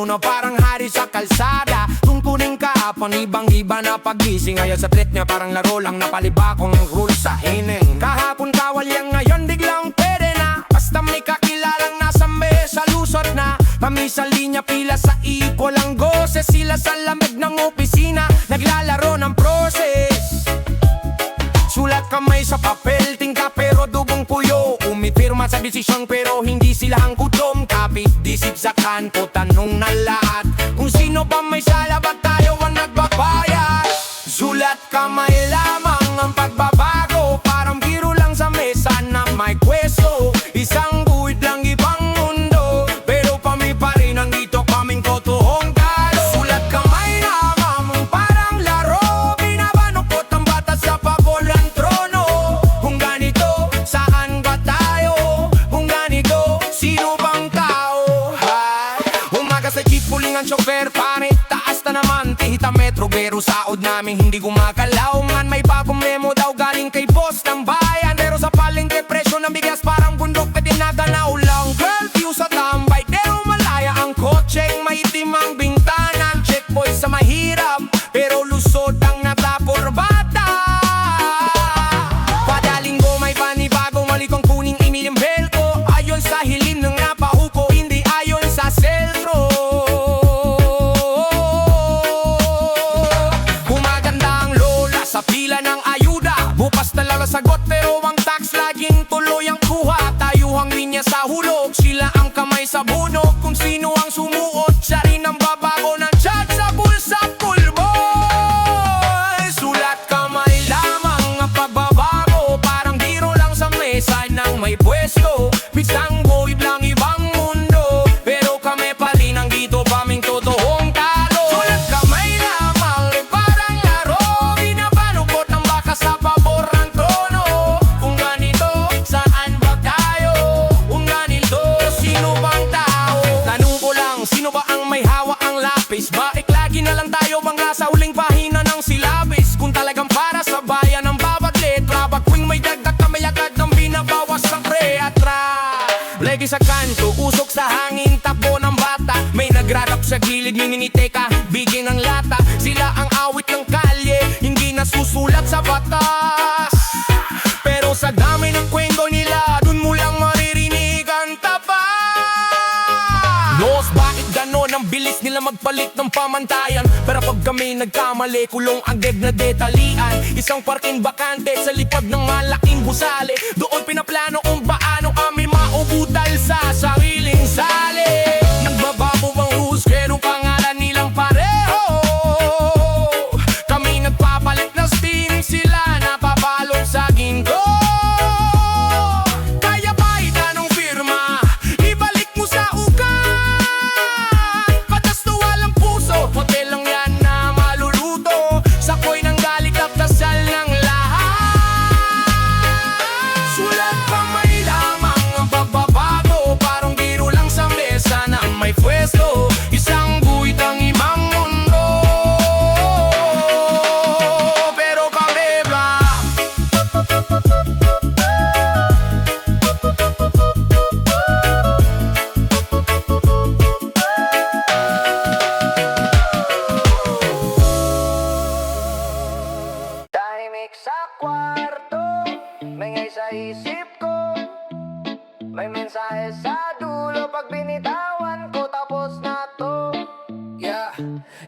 na parang hari sa kalsada. Tungkunin ka, panibang-iba na pagising. Ngayon sa treat niya parang laro lang, napalibakong ang rules sa hining. Kahapon kawalyang, ngayon biglang pwede na. Basta may kakilalang nasa mesa, lusot na. Kami sa linya, pila sa equal ang goses. Sila sa lamig ng opisina, naglalaro ng process. Sulat kamay sa papel, tingka pero dugong puyo. Umipirma sa desisyon pero hindi sila ang kutom. Kapit disip sa kanto, tanong na lahat kung sino ba may sala, ba't tayo ang nagbabayad. Sulat kamay lamang ang pagbabago, parang biro lang sa mesa na may kweso. Isang guhit lang ibang mundo, pero kami pa rin ang dito, kaming totoong talo. Sulat kamay lamang parang laro, binabanukot ang batas sa pabor ng trono. Kung ganito, saan ba tayo? Kung ganito, sino bang tao? Umaga sa jeep, puling ang chofer, pare, taas na naman, tihita metro, pero saod namin hindi gumagalaw. Man, may bagong memo daw galing kay boss ng bayan, pero sa palengke presyo ng bigas parang bundok na dinaganaw lang. Curfew sa tambay, pero malaya ang kotseng maitim ang bintana. Checkpoint sa mahirap, pero lusod ang natapor bata. Kada linggo may panibago, malikong kuning iniimbel ko. Ayon sa hiling ng napahuko, hindi ayon sa sentro. Gumaganda ang lola sa pila ng ayuda, bukas talaga sagot pero ang tax laging tuloy ang kuha. Tayuhang linya sa hulog, sila ang kamay sa bunok. Kung sino ang sumuot, siya rin ang babago ng chat sa bulsa pulbo. Sulat kamay lamang ang pagbabago, parang biro lang sa mesa ng may pwesto. Bisang buhib lang ibang mundo, pero kami pa rin ang dito, kaming totoong talo. Sulat kamay lamang parang laro, binabanukot ang baka sa pabor ng trono. Kung ganito, saan ba tayo? Kung ganito, sino bang tao? Tanong ko lang, sino ba ang may hawak ang lapis? Bakit lagi na lang tayo bangga sa huling pahina ng silabis? Kung talagang para sa bayan ang bawat letra, pag tuwing may dagdag kami agad ng binabawas ng preatra. Legi sa kanto, usok sa hangin, takbo ng bata. May nagrarap sa gilid, niningiti ka, bigin ng lata. Sila ang awit ng kalye, hindi nasusulat sa batas. Pero sa dami ng kwento nila, dun mo lang maririnig ang tapat. Los, bakit ganon ang bilis nila magpalit ng pamantayan? Pero pag kami nagkamali, kulong ang geg na detalian. Isang parking bakante sa likod ng malaking gusali, doon pinaplano kung paano kami maubutal sa sariling sali. Nagbababo ang huskero, pangalan nilang pareho. Kami nagpapalit ng steering, sila napabalot sa ginto. Kaya ba itanong firma, ibalik mo sa ugat. Patas to walang puso, hotel lang yan na maluluto. Sakoy ng galit at dasal ng lahat. Sulat kamay lamang ang pagbabago, parang biro lang sa mesa na may pwesto. Isang guhit ang ibang mundo, pero kami ba? Tahimik sa kwarto, maingay sa isip ko. May mensahe sa dulo, pag binitawan ko, tapos na to. Yeah.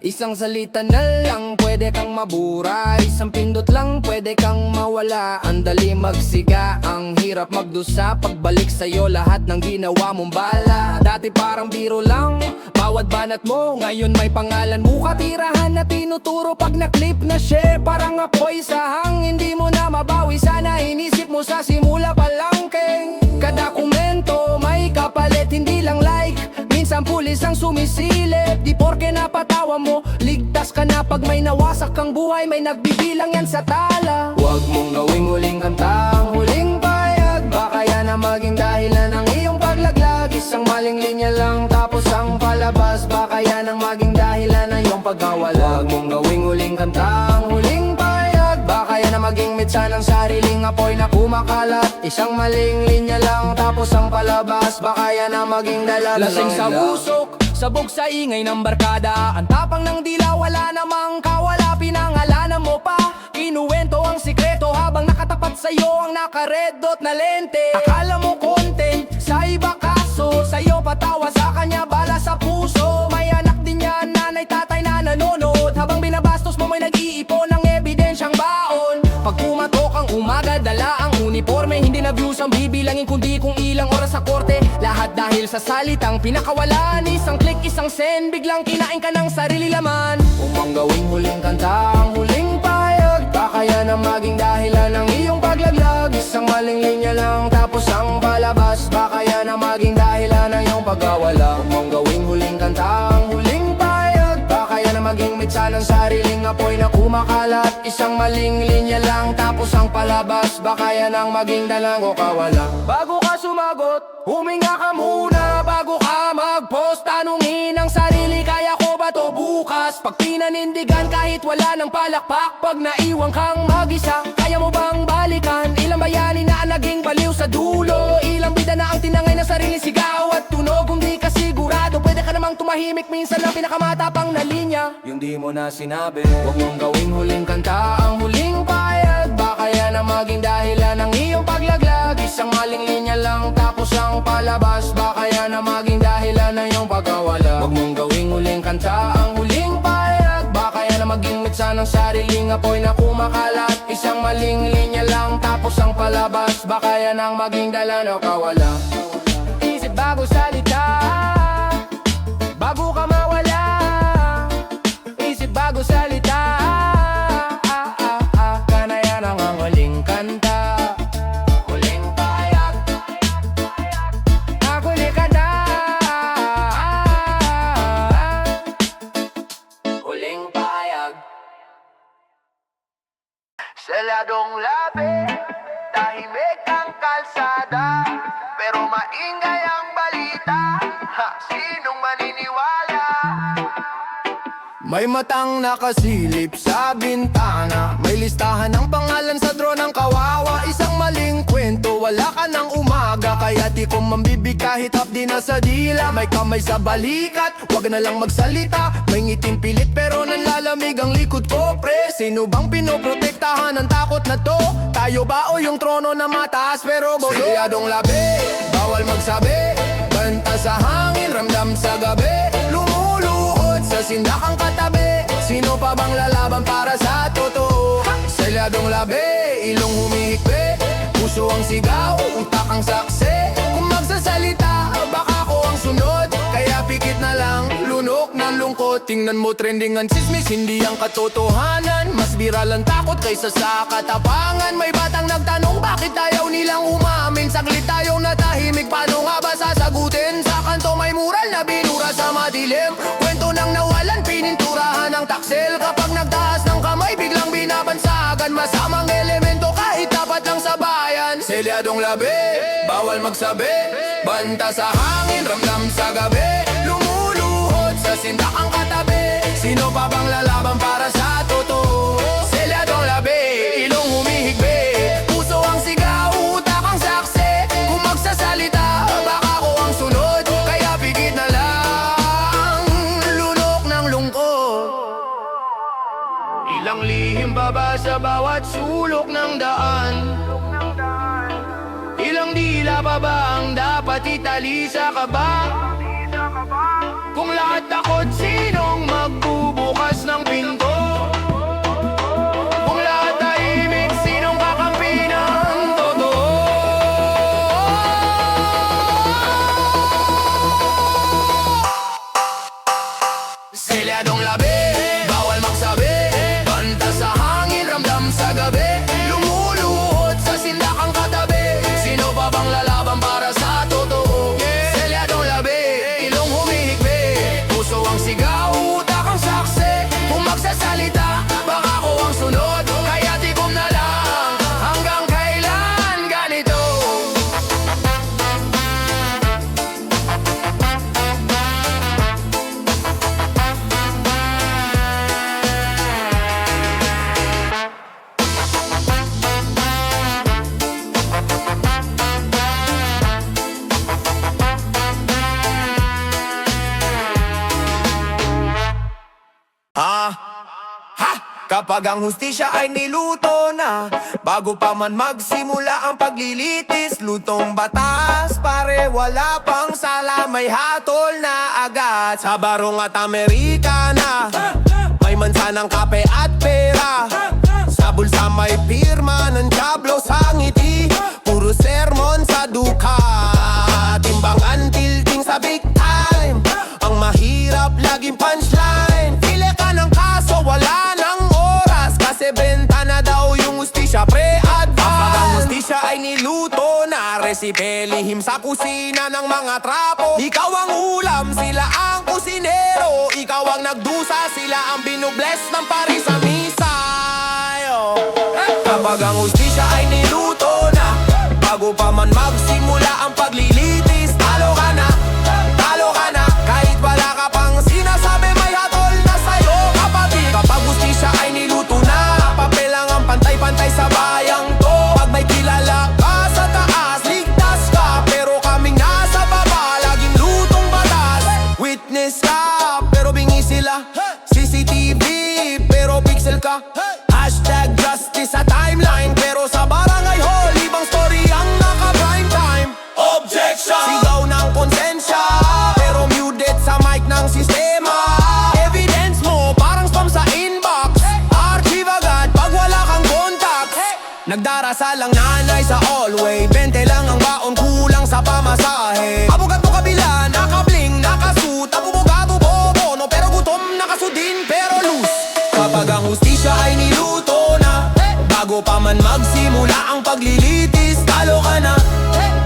Isang salita na lang, pwede kang mabura. Isang pindot lang, pwede kang mawala. Ang dali magsiga, ang hirap magdusa. Pagbalik sa'yo, lahat ng ginawa mong bala. Dati parang biro lang, bawat banat mo. Ngayon may pangalan mo, katirahan na tinuturo. Pag na-clip na share, parang apoy sa hang. Hindi mo na mabawi, sana inisip mo sa simula pa lang, keng. Kada komento may kapalit, hindi lang like. Minsan pulis ang sumisilip, di porke napatawa mo, ligtas ka na. Pag may nawasak kang buhay, may nagbibilang yan sa tala. Huwag mong gawing huling kanta, huling payag. Baka yan ang maging dahilan ng iyong paglaglag. Isang maling linya lang, tapos ang palabas. Baka yan ang maging dahilan ng iyong pagkawala. Huwag mong gawing huling kanta, huling payag. Baka yan ang maging mitsa ng sariling apoy na kumakalat. Isang maling linya lang, tapos ang palabas. Baka yan ang maging dala. Lasing sa busok, sabog sa ingay ng barkada. Ang tapang ng dila, wala namang kawala, pinangalanan mo pa. Kinuwento ang sikreto habang nakatapat sa'yo ang naka-red dot na lente. Akala mo content, sa iba kaso, sa'yo patawa, sa kanya bala sa puso. May anak din yan, nanay, tatay na nanonood, habang binabastos mo may nag-iipon ng ebidensyang baon. Pag pumatok ang umaga, dala ang uniforme, hindi na views ang bibilangin kundi kung ilang oras sa korte. Lahat dahil sa salitang pinakawalan, isang click, isang send, biglang kinain ka ng sarili laman. Upang gawing huling kanta, ang huling payag, baka yan ang maging dahilan ng iyong paglaglag. Isang maling linya lang tapos ang palabas, baka yan ang maging dahilan ng iyong pagkawala. Upang gawing huling kanta, ang huling payag, baka yan ang maging mitsa ng sariling apoy na kumakalat. Isang maling linya lang tapos ang palabas, baka yan ang maging dalang o kawala. Bago ka sumagot, huminga ka muna. Bago ka mag-post, tanungin ang sarili, kaya ko ba to bukas? Pag pinanindigan kahit wala ng palakpak, pag naiwan kang mag-isa, kaya mo bang balikan? Ilang bayani na naging baliw sa dulo, ilang bida na ang tinangay ng sarili sigaw at tunog. Kung di ka sigurado, pwede ka namang tumahimik, minsan lang pinakamatapang na linya yung di mo na sinabi. Huwag mong gawing huling kanta, ang huling payag, baka yan ang maging dahilan ng iyong paglaglag. Isang maling linya lang tapos ang palabas, baka yan ang maging dahilan ng iyong pagkawala. Huwag mong gawing huling kanta, ang huling payag, baka yan ang maging mitsa ng sariling apoy na kumakalat. Isang maling linya lang tapos ang palabas, baka yan ang maging dalan o kawala. Isip bago salita, bago ka mawala. Isip bago salita, kana yan ang huling kanta. Huling payag, ang huling kanta. Huling payag. Seladong labi, tahimik ang kalsada, pero maingay ang balita. Ha, sinong maniniwala? May matang nakasilip sa bintana, may listahan ng pangalan sa draw ng kawawa. Isang maling kwento, wala ka ng umaga, kaya di ko mambibig kahit hapdi na sa dila. May kamay sa balikat, wag na lang magsalita. May ngiting pilit pero nanlalamig ang likod ko, pre. Sino bang pinoprotektahan ng takot na to? Tayo ba o yung trono na mataas pero bodo? Selyadong labi, bawal magsabi, banta sa hangin, ramdam sa gabi. Lumuluhod sa sindakang katabi, sino pa bang lalaban para sa totoo? Selyadong labi, ilong humihikbi, puso ang sigaw, utak ang saksi. Kung magsasalita, baka ako ang sunod, kaya pikit na lang, lunok ng lungkot. Tingnan mo trending ang chismis, hindi ang katotohanan. Mas viral ang takot kaysa sa katapangan. May batang nagtanong bakit ayaw nilang umamin. Saglit tayong natahimik, paano nga ba sasagutin? Sa kanto may mural na binura sa madilim, kwento nang nawalan, pininturahan ng taksel. Kapag nagtaas ng kamay, biglang binabansagan. Masamang elemento kahit tapat lang sa bayan. Selyadong labi, bawal magsabi, banta sa hangin, ramdam sa gabi. Lumuluhod sa sindakang katabi, sino pa bang lalaban para sa totoo? Selyadong labi, ilong humihigbi, puso ang sigaw, utak ang saksi. Kung magsasalita, baka ako ang sunod, kaya pigit na lang, lunok ng lungkot. Ilang lihim baba sa bawat sulok ng daan, ilang dila pa ba ang dapat itali sa kaba? Kung lahat takot, sinong magbubukas ng pinto? Kung lahat tahimik, sinong kakampi ng totoo? Selyadong labi, bawal magsabi, banta sa hangin, ramdam sa gabi. Lumuluhod sa sindakang katabi, sino pa bang lalaban para sa totoo? Selyadong labi, ilong humihigbi, puso ang sigaw, utak ang saksi. Kung magsasalita, baka ako ang sunod, kaya tikom na lang, hanggang kailan ganito? Kapag ang hustisya ay niluto na, bago pa man magsimula ang paglilitis, lutong batas, pare wala pang sala, may hatol na agad. Sa barong at Amerikana, may mansanang kape at pera. Sa bulsa may pirma ng Diablo sa ngiti, puro sermon sa duka, timbangan tilting sa big time. Ang mahirap laging punchline, pili ka ng kaso, wala nang oras, kasi benta na daw yung hustisya pre-advance. Kapag ang hustisya ay niluto na, resipe lihim sa kusina ng mga trapo. Ikaw ang ulam, sila ang kusinero, ikaw ang nagdusa, sila ang binubless ng pari sa misa. Kapag ang hustisya ay niluto na, bago pa man magsimula ang paglilitis, talo ka na, talo ka na. Kahit wala ka pang sinasabi, may hatol na sa'yo, kapatid. Kapag hustisya ay niluto na, papel lang ang pantay-pantay sa bayang to. Pag may kilala ka sa taas, ligtas ka, pero kaming nasa baba, laging lutong batas. Witness ka, pero bingi sila. CCTV, pero pixel ka. Hashtag justice sa timeline, pero sa barangay hall, ibang story ang naka-prime time. Objection! Sigaw ng konsensya, pero muted sa mic ng sistema. Evidence mo, parang spam sa inbox. Archive agad pag wala kang contact. Nagdarasal ang nanay sa hallway, 20 lang ang baon, kulang sa pamasahe. Abogado kabila, nakabling, nakasuit. Abogado bobo, no, pero gutom, nakasudin, pero loose. Kapag ang hustisya ay niluto na, bago pa man magsimula ang paglilitis, talo ka na,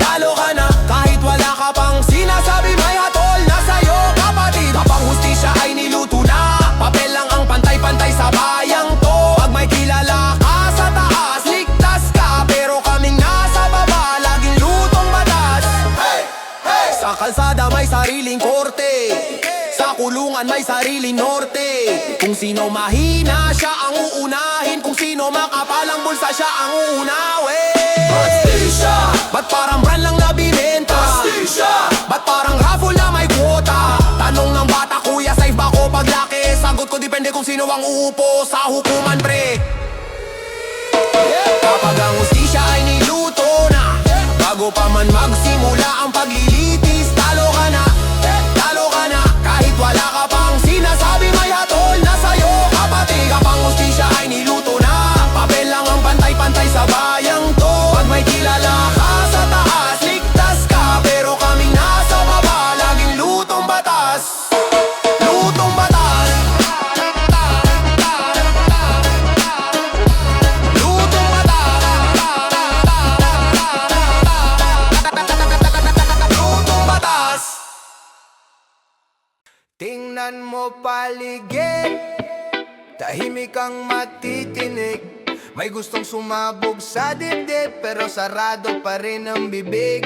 talo ka na. Kahit wala ka pang sinasabi, may hatol na sa'yo, kapatid. Kapag hustisya ay niluto na, papel lang ang pantay-pantay sa bayang to. Pag may kilala ka sa taas, ligtas ka, pero kaming nasa baba, laging lutong batas. Sa kalsada may sariling korte, sa kulungan may sariling norte. Kung sino mahina, siya ang uunahin. Kung sino makapalang bulsa, siya ang uunawin. Hustisya! Ba't parang brand lang nabibenta? Hustisya! Ba't parang raffle na may kwota? Tanong ng bata, kuya, safe ba ko paglaki? Sagot ko, depende kung sino ang uupo sa hukuman, pre. Kapag ang hustisya ay niluto na, bago pa man magsimula ang paglilitis, talo ka na, talo ka na. Kahit wala ka pang sinasabi, may hatol na sa'yo, kapatid. Kapag hustisya ay niluto na, papel lang ang pantay-pantay sa bayang to. Pag may kilala ka sa taas, ligtas ka, pero kaming nasa baba, laging lutong batas. Lutong batas. Lutong batas. Lutong batas. Tingnan mo paligid, tahimik ang matitinig. May gustong sumabog sa dibdib, pero sarado pa rin ang bibig.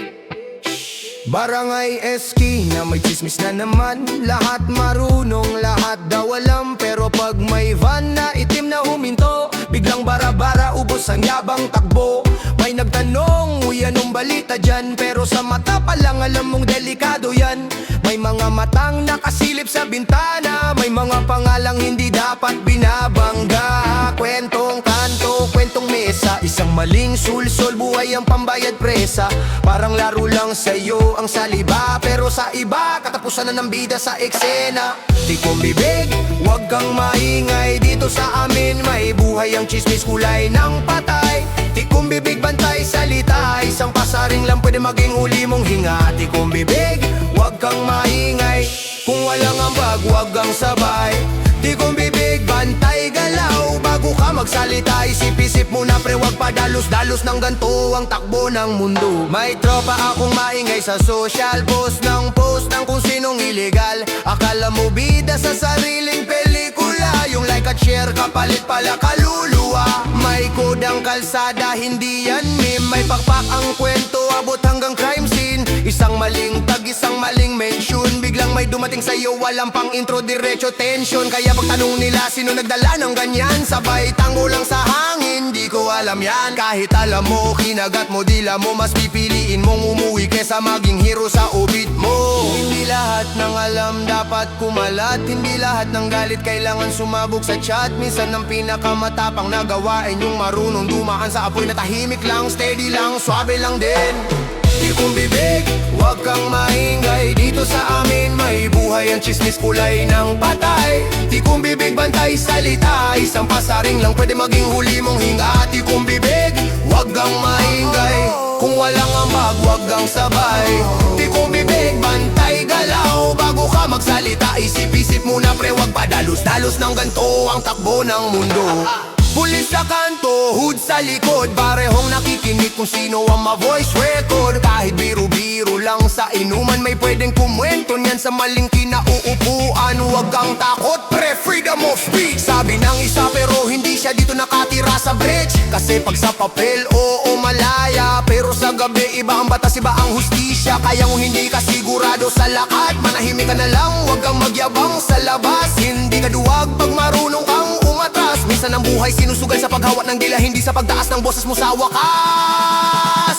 Barangay Eski na may chismis na naman. Lahat marunong, lahat daw alam. Pero pag may van na itim na huminto, biglang bara-bara, ubos ang yabang takbo. May nagtanong, uy, anong balita dyan? Pero sa mata pa lang alam mong delikado yan. May mga matang nakasilip sa bintana, may mga pangalang hindi dapat binabangga. Kwentong kanto, kwentong mesa, isang maling sulsol, buhay ang pambayad presa. Parang laro lang sa'yo ang saliba, pero sa iba, katapusan na ng bida sa eksena. Di kong bibig, wag kang maingay, dito sa amin may buhay ang chismis, kulay ng patay. Di kong bibig, bantay salita, isang pasaring lang pwede maging huli mong hinga. Di kong bibig, wag kang maingay, kung walang ambag, wag kang sabay. Di kong bibig, bantay galaw, bago ka magsalita, isip-isip muna pre, wag pa dalos-dalos ng ganto ang takbo ng mundo. May tropa akong maingay sa social, post ng kung sinong illegal. Akala mo bida sa sariling pelikula, yung like at share kapalit pala kaluluwa. May kodang kalsada, hindi yan meme. May pakpak ang kwento, abot hanggang crime scene. Isang maling tag, isang maling mention, bigla biglang may dumating sa'yo, walang pang intro, diretso tension. Kaya pagtanong nila sino nagdala ng ganyan, sabay tango lang sa hangin, di ko alam yan. Kahit alam mo, kinagat mo, dila mo, mas pipiliin mong umuwi kesa maging hero sa ubit mo. Hindi lahat ng alam dapat kumalat, hindi lahat ng galit kailangan sumabog sa chat. Minsan ang pinakamatapang na gawain yung marunong dumaan sa apoy na tahimik lang, steady lang, swabe lang din. Di kong bibig, huwag kang maingay. Dito sa amin may buhay ang chismis, kulay ng patay. Di kong bibig, bantay salita, isang pasaring lang pwede maging huli mong hinga. Di kong bibig, huwag kang maingay. Kung walang ambag, huwag kang sabay. Di kong bibig, bantay galaw. Bago ka magsalita, isip-isip muna pre, huwag padalos-dalos ng ganto ang takbo ng mundo. Pulis sa kanto, hood sa likod, parehong nakikinig kung sino ang ma-voice record. Kahit biro-biro lang sa inuman, may pwedeng kumwento niyan sa maling kinauupuan. Huwag kang takot pre, freedom of speech. Sabi ng isa pero hindi siya dito nakatira sa bridge. Kasi pag sa papel, oo malaya, pero sa gabi iba ang batas, iba ang hustisya. Kaya kung hindi ka sigurado sa lakad, manahimik ka na lang, huwag kang magyabang sa labas. Hindi ka duwag pag marunong kang umatras. Minsan ang buhay sinusugal sa paghawak ng dila, hindi sa pagtaas ng boses mo sa wakas.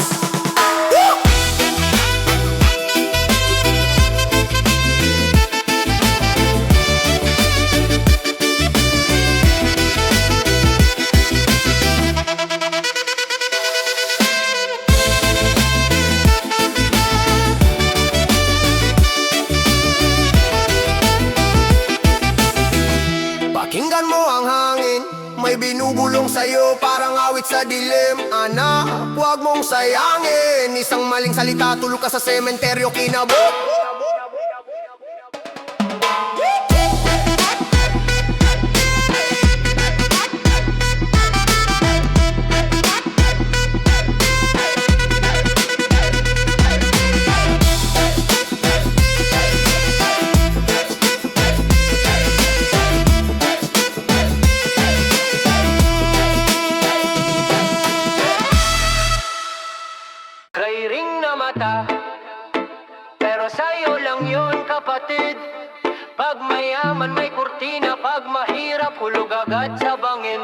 Pakinggan mo ang hangin, may binubulong sa'yo parang awit sa dilim. Anak, huwag mong sayangin, isang maling salita, tulog ka sa sementeryo, kinabok. Kay ring na mata, pero sa'yo lang yon kapatid. Pag mayaman may kurtina, pag mahirap hulog agad sa bangin.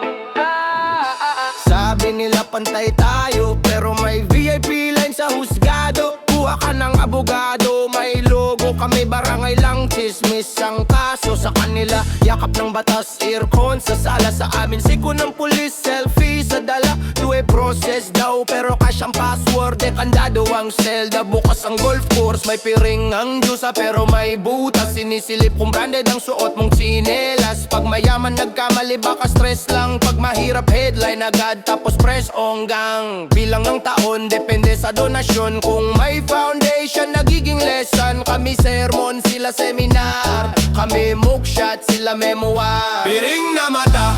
Sabi nila pantay tayo, pero may VIP line sa husgado. Kuha ka ng abogado, may logo, kami barangay lang, chismis ang kaso sa kanila. Yakap ng batas, earcon sa sala, sa amin siko ng pulis, selfie sa dala. Two-way process daw, pero cash ang password, kandado ang selda, bukas ang golf course. May piring ang jusa, pero may butas, sinisilip kung branded ang suot mong tsinelas. Pag mayaman nagkamali, baka stress lang. Pag mahirap, headline agad, tapos press on gang. Bilang ng taon, depende sa donasyon. Kung may foundation, nagiging lesson. Kami sermon, sila seminar. Kami mugshot, sila memoir. Piring na mata,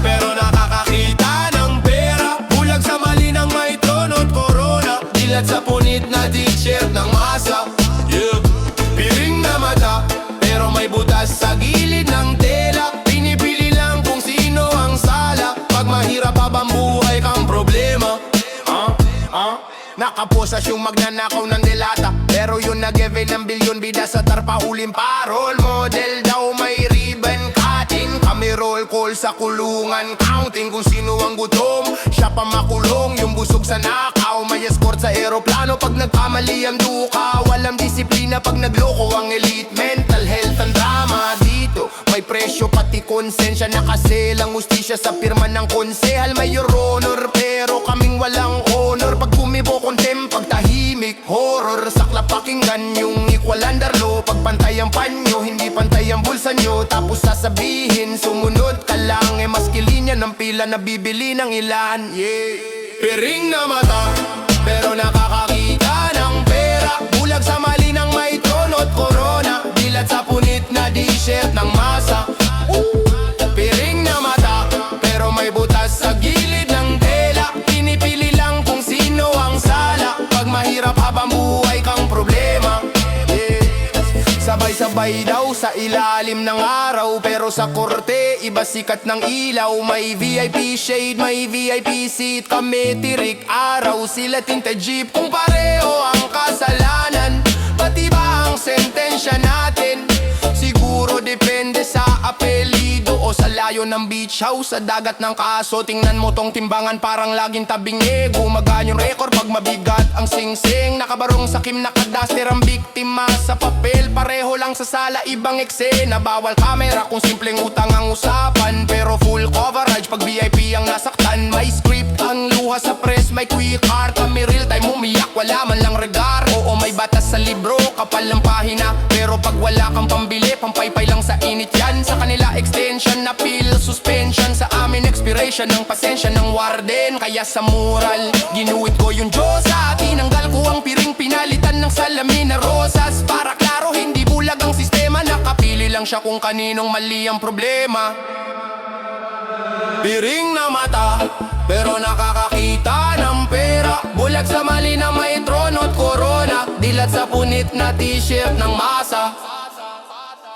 pero nakakakita ng pera. Bulag sa mali ng may trono at corona. Dilat sa punit na t-shirt ng masa. Piring na mata, pero may butas sa gilid ng tela. Pinipili lang kung sino ang sala. Pag mahirap habang buhay kang problema. Nakaposas yung magnanakaw ng delata, pero yun nag-evade ng bilyon, bida sa tarpa uling parol. Model daw may ribbon cutting, kami roll call sa kulungan, counting kung sino ang gutom. Siya pa makulong, yung busog sa nakaw. May escort sa eroplano pag nagkamali ang duka. Walang disiplina pag nagloko ang elite. Mental health ang drama dito, may presyo pati konsensya. Nakaselang ustisya sa pirma ng konsehal, may your honor, pero kaming walang honor. Pag kumibo contempt, pag tahimik horror. Sakla pakinggan yung equal under law. Pag pantay ang panyo, hindi pantay ang bulsa nyo. Tapos sasabihin, sumunod ka lang. Mas kilinya ng pila na bibili ng ilan. Piring na mata, pero nakakakita ng pera. Bulag sa mali ng may trono at corona. Dilat sa punit na t-shirt ng masa. Piring na mata, pero may butas sa gilid ng tela. Pinipili lang kung sino ang sala. Pag mahirap habang buhay kang problema. Sabay-sabay daw sa ilalim ng araw, pero sa korte iba sikat ng ilaw. May VIP shade, may VIP seat. Kami tirik araw, sila tinta jeep. Kung pareho ang kasalanan, pati ba ang sentensya natin? tayo ng beach house sa dagat ng Kaso. Tingnan mo tong timbangan parang laging tabing Gumagaan yung record pag mabigat ang sing-sing. Nakabarong sakim, nakadaster ang biktima sa papel. Pareho lang sa sala, ibang eksena. Bawal camera kung simpleng utang ang usapan, pero full coverage pag VIP ang nasaktan. May script ang luha sa press, may quick art. Kami real time umiyak, wala man lang regar. Oo, may batas sa libro, kapal ng pahina. Pero pag wala kang pambili, pampaypay lang sa init yan. Sa kanila extension, appeal, suspension. Sa amin expiration ng pasensya ng warden. Kaya sa mural, ginuwit ko yung Diyosa. Tinanggal ko ang piring, pinalitan ng salamin na rosas. Para klaro, hindi bulag ang sistema. Nakapili lang siya kung kaninong mali ang problema. Piring na mata, pero nakakakita ng pera. Bulag sa mali na may trono at corona. Dilat sa punit na t-shirt ng masa.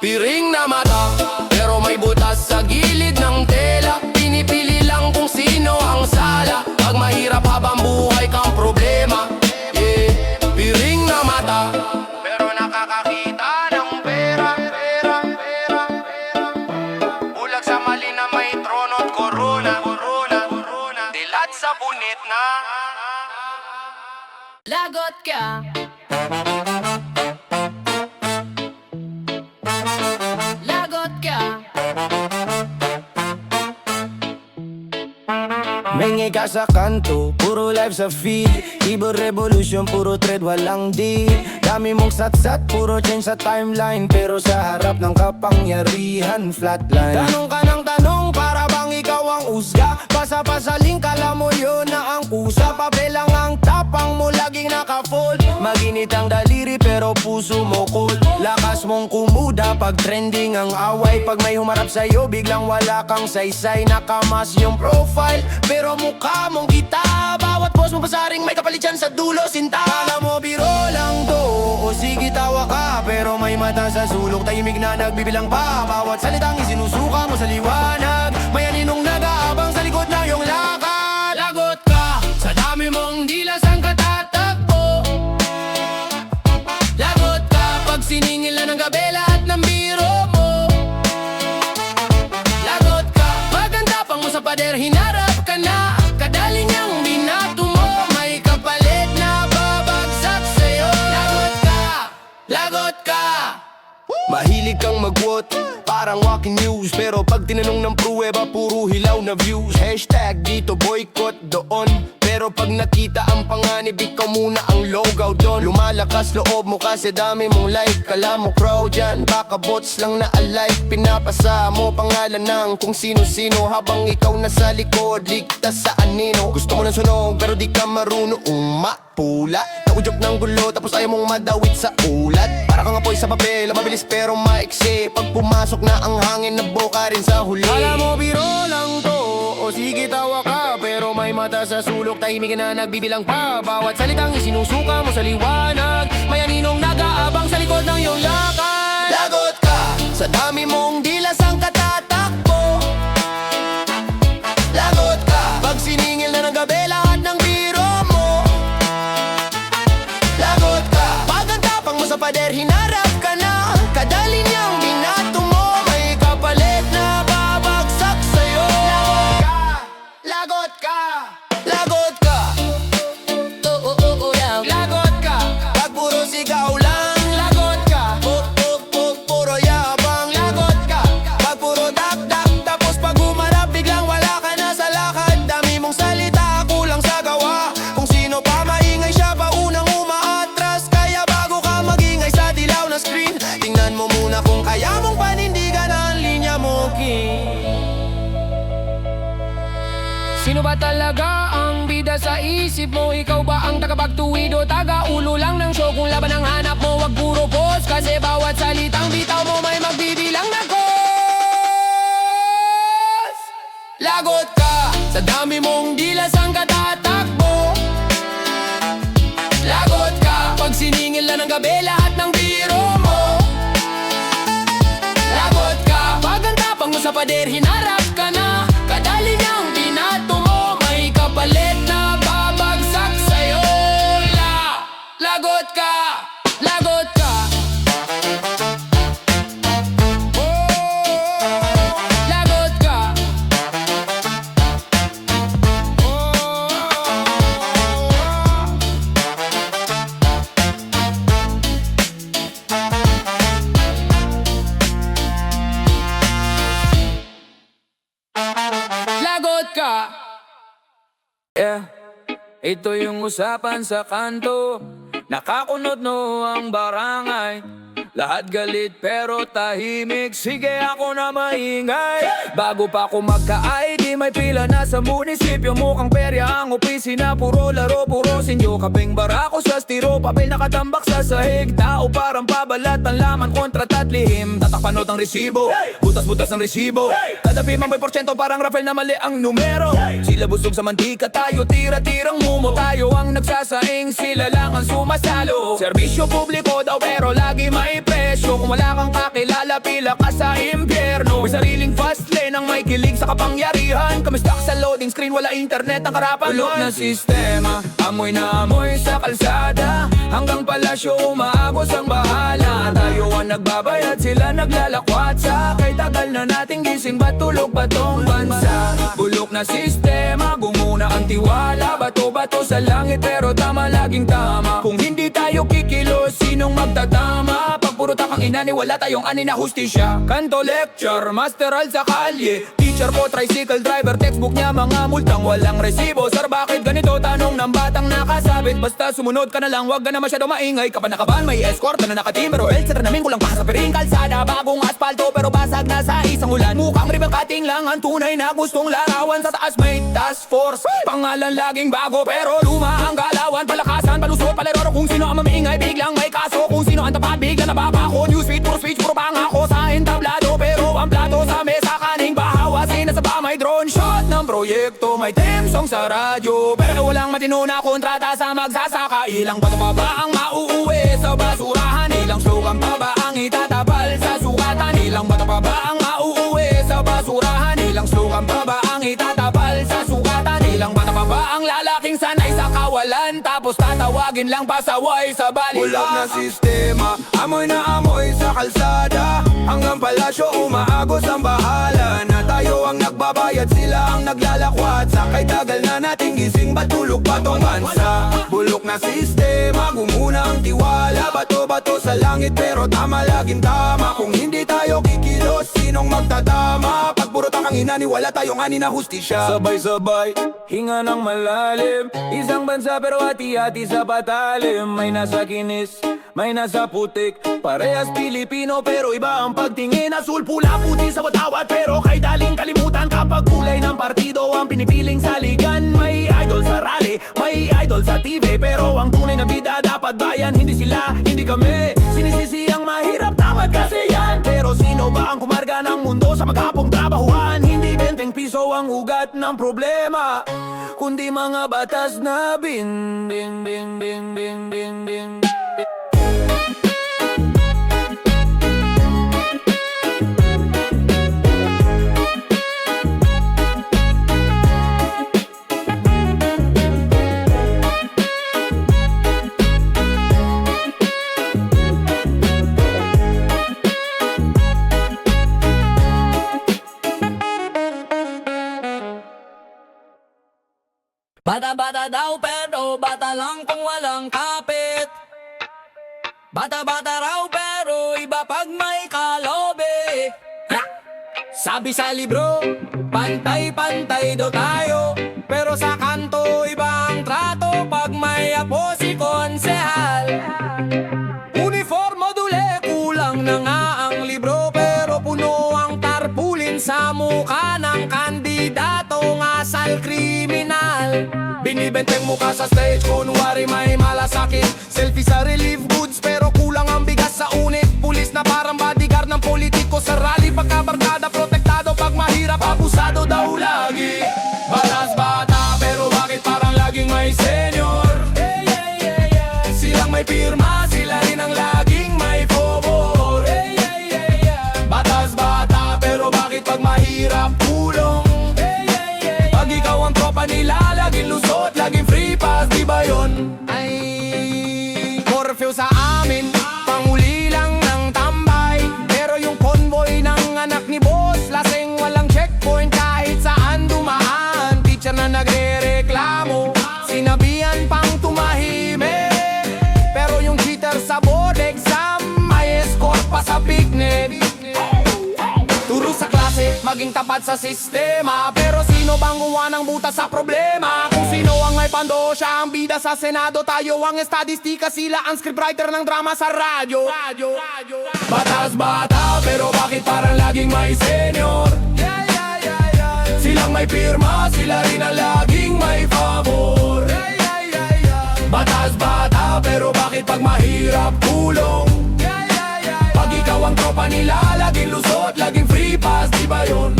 Piring na mata, pero may butas sa gilid ng tela. Pinipili lang kung sino ang sala. Pag mahirap habang buhay kang problema. Yeah. Piring na mata, pero nakakakita ng pera. Bulag sa mali na may trono at corona. Dilat sa punit na Lagot ka. Lagot ka. Mengi ka sa kanto, puro live sa feed. Keyboard revolution, puro thread, walang deal. Dami mong satsat, puro change sa timeline. Pero sa harap ng kapangyarihan, flatline. Tanong ka ng tanong, para bang ikaw ang usga. Pasa-pasaling, kala mo yun na ang kusa. Papel lang ang tapang mo, laging naka-fold. Maginit ang daliri, pero puso mo cold. Lakas mong kumuda, pag trending ang away. Pag may humarap sa'yo, biglang wala kang saysay. Nakamas yung profile, pero mukha mong kita. Bawat post mo pasaring, may kapalit yan sa dulo, sinta. Kala mo biro lang to, o sige tawa ka. Pero may mata sa sulok, tahimik na nagbibilang pa. Bawat salitang isinusuka mo sa liwanag. May aninong nag-aabang sa likod ng iyong lakad. Lagot ka, sa dami mong dilas ang katatakbo. Lagot ka, pag siningil na ng gabi lahat ng biro mo. Lagot ka, pag ang tapang mo sa pader, hinarap ka na. Kadali niyang binato mo, may kapalit na babagsak sa'yo. Lagot ka, lagot ka. Mahilig kang mag-quote, parang walking news. Pero pag tinanong ng pruweba, puro hilaw na views. Hashtag dito, boycott doon. Pero pag nakita ang panganib, ikaw muna ang logaw doon. Lumalakas loob mo kasi dami mong like. Kala mo crowd yan, baka bots lang na alike. Pinapasa mo pangalan ng kung sino-sino. Habang ikaw nasa likod, ligtas sa anino. Gusto mo ng sunog pero di ka marunong umapula. Naudyok ng gulo tapos ayaw mong madawit sa ulat. Para kang apoy sa papel, mabilis pero maiksi. Pag pumasok na ang hangin, naboka rin sa huli. Kala mo biro lang to, o sige tawa ka. Pero may mata sa sulok, tahimik na nagbibilang pa. Bawat salitang isinusuka mo sa liwanag. May aninong nag-aabang sa likod ng iyong lakad. Lagot ka, sa dami mong dilas ang katatakbo. Lagot ka, pag siningil na ng gabi lahat ng biro mo. Lagot ka, pag ang tapang mo sa pader, hinarap ka na. Kadali niyang binato mo, may kapalit na babagsak sa'yo. Lagot ka, lagot ka. Lagot ka, pag puro sigaw lang. Lagot ka, puro yabang. Lagot ka, pag puro dak-dak. Tapos pag humarap, biglang wala ka na sa lakad. Dami mong salita, kulang sa gawa. Kung sino pa maingay, siya pa unang umaatras. Kaya bago ka magingay sa dilaw na screen, tingnan mo muna kung kaya mong panindigan ang linya mo, king. Sino ba talaga ang bida sa isip mo? Ikaw ba ang tagapagtuwid o taga-ulo lang ng show? Kung laban ang hanap mo, wag puro post. Kasi bawat salitang bitaw mo may magbibilang na cost. Lagot ka, sa dami mong dilas ang katatakbo. Lagot ka, pag siningil na ng gabi lahat ng biro mo. Lagot ka, pag ang tapang mo sa pader, hinarap ka na. Kadali niyang binato mo, may kapalit na babagsak sa'yo. Lagot ka, lagot ka. Oh, lagot ka. Yeah, ito yung usapan sa kanto. Nakakunot no ang barangay. Lahat galit pero tahimik. Sige ako na maingay. Bago pa ako magka-ID, may pila na sa munisipyo. Mukhang perya ang opisina. Puro laro, puro sinyo. Kabing barako sa stiro, papel nakatambak sa sahig. Tao parang pabalat ng laman, kontrat at lihim. Tatakpanot ang resibo, butas-butas ng resibo. Tadapi mang may porsyento, parang Rafael na mali ang numero. Sila busog sa mantika, tayo tira-tirang mumo. Tayo ang nagsasaing, sila lang ang sumasalo. Serbisyo publiko daw pero lagi may presyo. Kung wala kang kakilala, pila ka sa impyerno. May sariling fast lane ang may kilig sa kapangyarihan. Kami stuck sa loading screen, wala internet ang karapan. Ulok na sistema, amoy na amoy sa kalsada. Hanggang palasyo umaagos ang bahala. Tayo ang nagbabayad, sila naglalakwat sa kay tagal na nating gising, ba't tulog ba tong bansa? Bulok na sistema, gumuna ang tiwala. Bato-bato sa langit pero tama laging tama. Kung hindi tayo kikilos, sinong magtatama? Pag puro takang inani, wala tayong ani na hustisya. Kanto lecture, masteral sa kalye. Teacher ko, tricycle driver, textbook niya mga multang walang resibo. Sir, bakit ganito? Tanong ng batang nakasabit. Basta sumunod ka na lang, wag ka na masyado maingay. Kapanakaban, may escort na nakatim. Pero sa namin kulang pa sa piring kalsada. Bagong asfalto pero basag na sa isang ulan. Mukhang ribbon cutting lang ang tunay na gustong larawan. Sa taas may task force, pangalan laging bago pero luma ang galawan. Palakasan, palusot, paleroro. Kung sino ang mamaingay, biglang may kaso. Kung sino ang tapat, biglang nababako. Newsfeed, puro speech, puro pangako sa entablado. Pero ang plato sa mesa kaning bahawa. Sinasaba may drone shot ng proyekto. May theme song sa radyo pero walang matino na kontrata sa magsasaka. Ilang bato pa ba ang mauuwi sa basurahan? Ilang slogan pa ba ang itatapal sa sukatan? Ilang bato pa ba ang mauuwi sa basurahan? Ilang slogan pa ba ang itatapal sa sukatan? Ilang bata pa ba ang lalaking sanay sa kawalan? Tapos tatawagin lang pasaway sa balikan. Ulap na sistema, amoy na amoy sa kalsada. Hanggang palasyo umaagos ang bahala. Na tayo ang nagbabayad, sila ang naglalakwat. Sa kay tagal na nating gising, ba't tulog pa tong bansa? Bulok na sistema, gumuna ang tiwala. Bato-bato sa langit pero tama laging tama. Kung hindi tayo kikilos, sinong magtatama? Pag puro takang inani, wala tayong ani na hustisya. Sabay-sabay, hinga ng malalim. Isang bansa pero hati-hati sa patalim. May nasa kinis, may nasa putik. Parehas Pilipino pero iba ang pagtingin. Asul, pula, puti sa watawat pero kay daling kalimutan. Kapag kulay ng partido ang pinipiling saligan. May idol sa rally, may idol sa TV. Pero ang tunay na bida dapat bayan. Hindi sila, hindi kami. Sinisisi ang mahirap, tamad kasi yan. Pero sino ba ang kumarga ng mundo sa maghapong trabahuan? Hindi 20 piso ang ugat ng problema, kundi mga batas na bin, bin, bin, bin, bin, bin, bin. Bata-bata daw pero bata lang kung walang kapit. Bata-bata raw pero iba pag may kalobe. Ha! Sabi sa libro, pantay-pantay daw tayo. Pero sa kanto iba ang trato pag may apo si konsehal. Uniform module, kulang na nga ang libro. Pero puno ang tarpulin sa mukha ng kandidatong asal kriminal. Binibenteng mukha sa stage, kunwari may malasakit. Selfie sa relief goods, pero kulang ang bigas sa unit. Pulis na parang bodyguard ng politiko sa rally. Pagkabarkada, protektado, pag mahirap, abusado daw lagi. Batas bata, pero bakit parang laging may senior? Silang may pirma, sila rin ang laging may favor. Batas bata, pero bakit pag mahirap, kulong? Pag ikaw ang tropa nila, laging lusot, laging free pass, di ba yun? Ay, curfew sa amin, panguli lang ng tambay. Pero yung convoy ng anak ni boss, lasing walang checkpoint kahit saan dumaan. Teacher na nagre-reklamo, sinabihan pang tumahimik. Pero yung cheater sa board exam, may escort pa sa picnic. Turo sa class klase, maging tapat sa sistema. Pero sino bang gumawa ng butas sa problema? Kung sino ang may pando, siya ang bida sa Senado. Tayo ang estadistika, sila ang scriptwriter ng drama sa radyo. Batas bata, pero bakit parang laging may senior? Silang may pirma, sila rin ang laging may favor. Batas bata, pero bakit pag mahirap kulong? Pag ikaw ang tropa nila, laging lusot, laging free pass, di ba yun?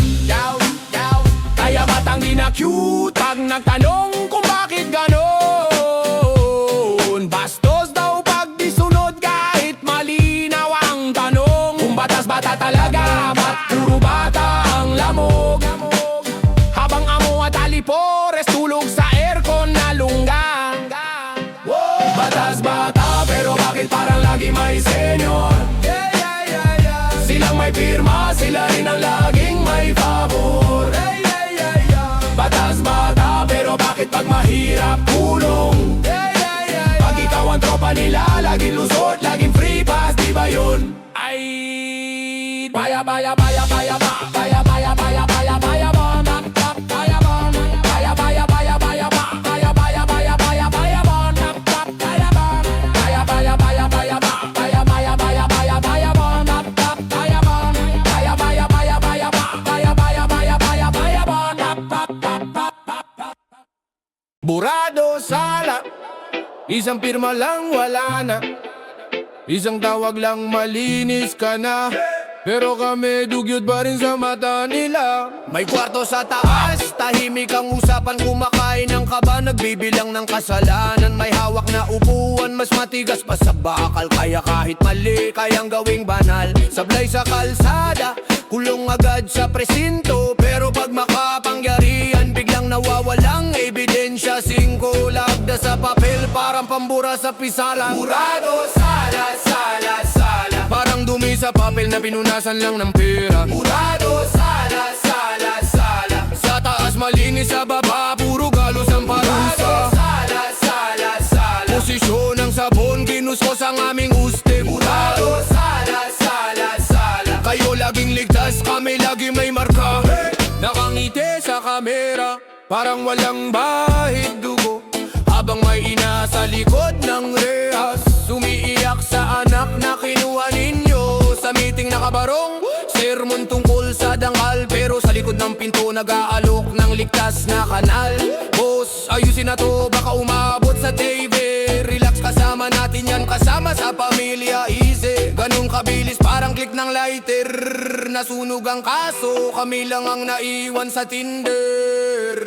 Kaya batang di na cute pag nagtanong kung bakit ganon. Bastos daw pag di sunod kahit malinaw ang tanong. Kung batas bata talaga, ba't puro bata ang lamog? Habang amo at alipores tulog sa aircon na lungga. Batas bata, pero bakit parang lagi may senior? Silang may pirma, sila rin ang laging may favor. Batas bata, pero bakit pag mahirap kulong? Pag ikaw ang tropa nila, laging lusot, laging free pass, di ba yun? Ay, baya baya baya baya ba, baya baya baya baya baya ba, baya ba, baya baya baya baya ba, baya baya baya baya baya ba, baya ba, baya baya baya baya ba, baya baya baya baya baya ba, baya ba, baya baya baya baya ba, baya baya baya baya baya ba. Burado sala, isang pirma lang wala na, isang tawag lang malinis ka na. Pero kami dugyot pa rin sa mata nila. May kwarto sa taas, tahimik ang usapan, kumakain ng kaba, nagbibilang ng kasalanan. May hawak na upuan, mas matigas pa sa bakal, kaya kahit mali, kayang gawing banal. Sablay sa kalsada, kulong agad sa presinto. Pero pag makapangyarihan, biglang nawawalang ebidensya. 5 lagda sa papel, parang pambura sa pisalan. Burado sala, sala, sala, Parang dumi sa papel na pinunasan lang ng pera. burado sala, sala, sala, Sa taas malinis, sa baba puro galos ang parusa. sala, sala, sala, Posisyon ng sabon, ginuskos ang aming uste. burado sala, sala, sala. Kayo laging ligtas, kami lagi may marka. Nakangiti sa kamera, parang walang bahid dugo. Habang may ina sa likod ng rehas, sumiiyak sa anak na kinuha ninyo. Sa meeting nakabarong, sermon tungkol sa dangal. Pero sa likod ng pinto nag-aalok ng ligtas na kanal. Boss, ayusin na to, baka umabot sa TV. Relax, kasama natin yan, kasama sa pamilya. Easy, ganun kabilis, parang click ng lighter. Nasunog ang kaso, kami lang ang naiwan sa Tinder.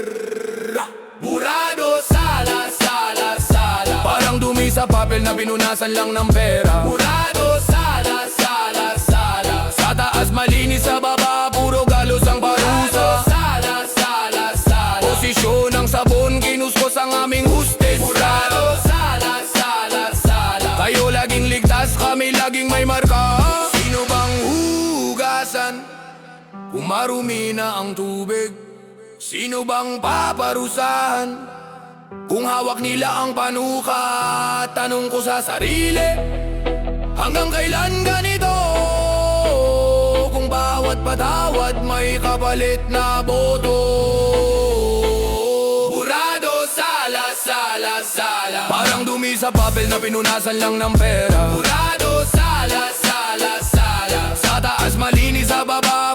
Burado sala, sala, sala, Parang dumi sa papel na pinunasan lang ng pera. burado sala, sala, sala, Sa taas malinis, sa baba puro galos ang parusa. sala, sala, sala, Posisyon ng sabon, ginuskos ang aming hustes. burado sala, sala, sala. Kayo laging ligtas, kami laging may marka. Sino bang hugasan kung marumi na ang tubig? Sino bang paparusahan kung hawak nila ang panuka? Tanong ko sa sarili, hanggang kailan ganito? Kung bawat patawad may kapalit na boto. Burado sala, sala, sala, Parang dumi sa papel na pinunasan lang ng pera. burado sala, sala, sala, Sa taas malinis, sa baba